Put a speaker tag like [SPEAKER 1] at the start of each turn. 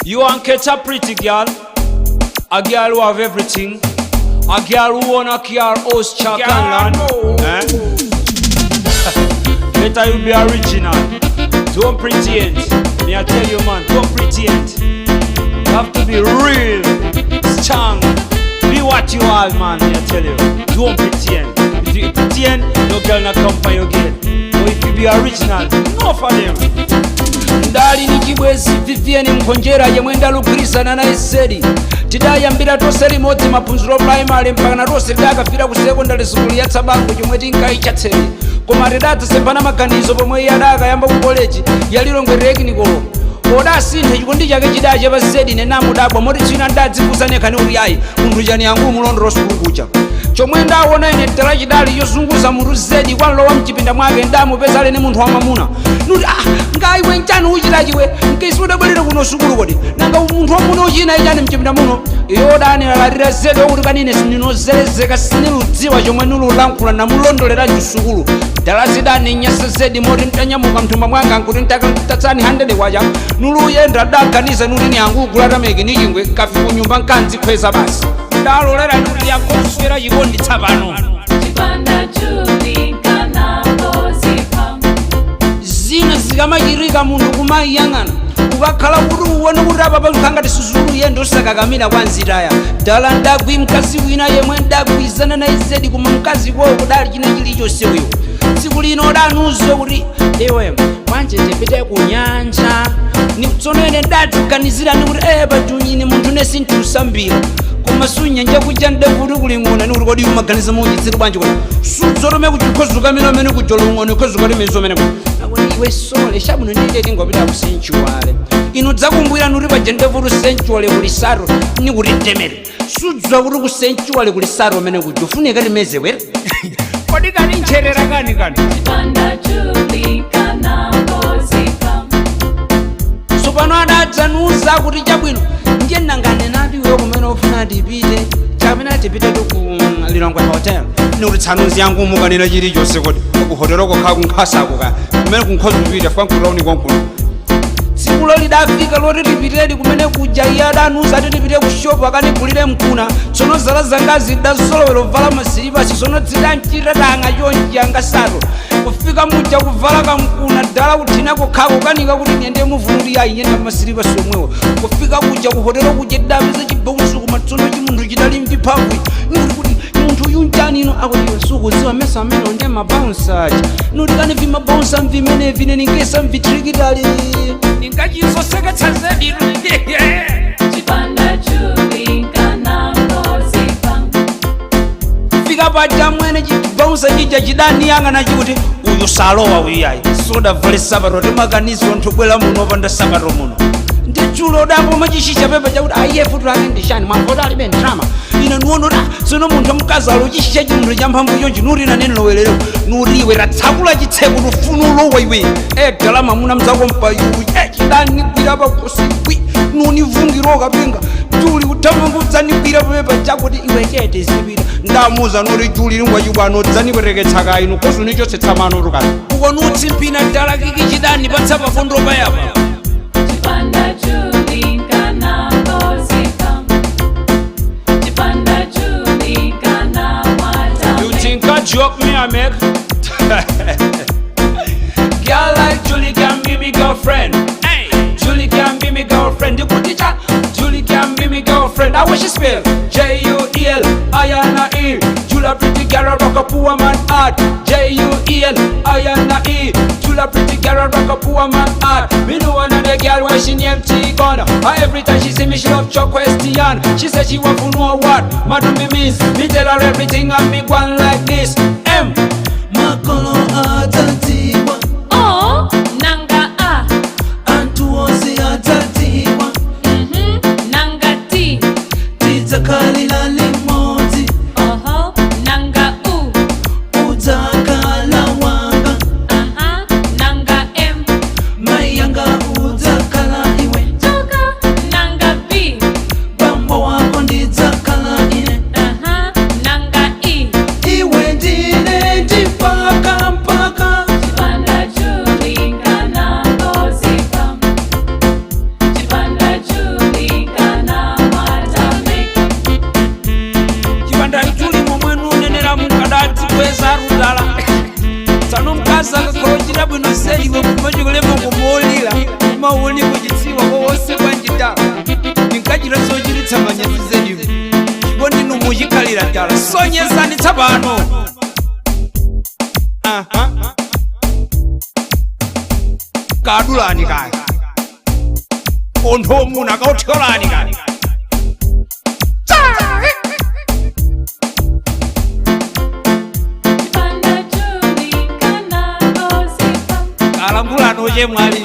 [SPEAKER 1] You want catch a pretty girl, a girl who have everything, a girl who wanna care house chocolate. Better you be original. Don't pretend. Me I tell you, man, don't pretend. You have to be real, strong. Be what you are, man. Me I tell you. Don't pretend. If you pretend, no girl not come for your gate. But if you be original, no for them. Ndali ni chibwezi Vivian mkonjera yemwenda lugrisana na esedi tidayambira tose limodzi maphunziro primary mpaka na tose tidakafira ku secondary school ya Tsabango chomwe tinkaichatseri koma tidatsempana maganizo pomwe yadakayamba ku college yalilongwe technical odasintha chikondi chake chidache pa zedi nenamudabwa moti china ndadzikusanekani kuti ayi munthu chani yangu mulondolo sukulu kucha chomwe ndaona ine tera chidali yosunguza munthu zedi kwalowa mchipinda mwake ndamupeza lene munthu wamamuna nuti ngaiwe nchani uchitachiwe nkesi udabwerere kuno sukulu kodi nanga munthu wamuna uchina ichani mchipinda muno yodani alalira zedi okuti kanine sininozelezeka siniludziwa chomwe nululankhula namulondoleranji sukulu dala zidani nyasa zedi moti ntanyamuka mthumba mwanga nkuti ntatatsani 100 kwacha nuluyenda daganiza nuti ni yangu ukulatameki ni chingwe kafi kunyumba nkanzikhweza basi ndalolera nuti yakonswera chikondi tsapano zina zikamachirika munthu kumayiyang'ana ukakhala kuti uwone kuti apa palukhangati suzulu yendo usakakamira kwa nzitaya dala ndagwi mkazi wina yemwe ndagwizana na izedi koma mkazi kwawo kudali china chilichonse uyo tsiku lino udanuzwe kuti iwe mwanje tipite ku nyanja tsono ine ndatiganizirani kuti pajunyini munthu nesintiusambira koma sunyanja kuja ndevuti kuling'ona nikuti kodi umaganiza muchitsiri bwanji kodi sudzorome kuti ukhozuka mene amene kujolong'ona ukhozuka limezo amene kuti iwe sole shabuno nditeti ngopita ku sensuale inu dzakumbwira nuti paja ndevuti sensuale kuli saro nikuti temere sudzwa kuti ku sensuale kuli saro amene kuja ufunika limeze were kodi kani ncherera kani sopano adadzanuza kuti chabwino ndiye nangane nati iwe kumene ufuna tipite chapena tipite ku Lilongwe hotel nikuti tsanuzi yangu mukanena chilichonse kodi kuhotelo kokhala kunkhasako ka kumene kunkhozi upite fwankulauni kwankuno tsiku lidafika loti tipitedi kumene kuja iye adanuza ati tipite ku shopu akanigulire mkuna tsono zala zangazi ndazolowera uvala masilipasi tsono zidanchitatanga chonji angasato kufika muja kuvala kamkuna dala kuthina kokhako kanika kuti nyende muvunuli ayi nyenda masilipasi omwewo kufika kuja kuhotelo kuja daviza chibonso koma tsono chimunthu chidali mviphavu nikuti kuti munthu yunjani ino akuliwe sukudziwa mesa amene onde mabounsa aja nuti kani vimabonsa mvimene vine ningesa mvitrikitali ningachizoseketsa zedi fika paja mwene chibonsa chija chidaniyang'ana chikuti uyu salowa uyayi sodavale sabato timaganizo ntubwera muno opanda sabato muno ndichulo udapo machishisha pepa chakuti ayefutu ake ndishani mwamvota alibe ndrama ina nuono da sono munthu mkazi alo chishisha chimunthu cha mphamvu chonchi nuti nane nilowerero nutiwe ratsakula chitseko nufunulowa iwe dala mamuna mzako mpayuyi chidani nigwira pakosibwi nunivungiro kapinga juli kuthamangu dzanigwira pepa chakuti iwe chete zipita ndamuza noti juli lingwa chibwano dzanipereketsaka inu kosu nichotsetsa mano tukani ukonutsi mpina dala kiki chidani patsa pafondo payapa joke me I make girl like Julie can be me girlfriend. Hey, Julie can be me girlfriend. You put it up. Julie can be me girlfriend. I wish you spell J-U-E-L I-N-A-E. Julia pretty girl rock a poor man heart. J-U-E-L I-N-A-E. Julia pretty girl rock a poor man heart. Me know another girl when she named T-Gun. Every time she see me she love your question. She said she want to know what madam me miss. Me tell her everything and me go on like this. M Makolo atatiwa.
[SPEAKER 2] Oh, nanga a.
[SPEAKER 1] Antuozi atatiwa.
[SPEAKER 2] Nanga T.
[SPEAKER 1] Titakali la limoti.
[SPEAKER 2] Nanga U.
[SPEAKER 1] Utakala wanga.
[SPEAKER 2] Nanga M.
[SPEAKER 1] Mayanga utakala iwe.
[SPEAKER 2] Toka. Nanga B.
[SPEAKER 1] Bambo wako nditakala ine.
[SPEAKER 2] Nanga E.
[SPEAKER 1] Iwe ndine ndipaka mpaka.
[SPEAKER 3] mawoni kuchitsiwa wose kwanjidala ninkachita zochiritsa manyazi zedimu ndipo ndinu muchikhalira dala sonyezanitsa pano kadulani kaya kontho muna kauthyolani kaya
[SPEAKER 2] Panda Juli kana osipa
[SPEAKER 3] kalambulano che mwali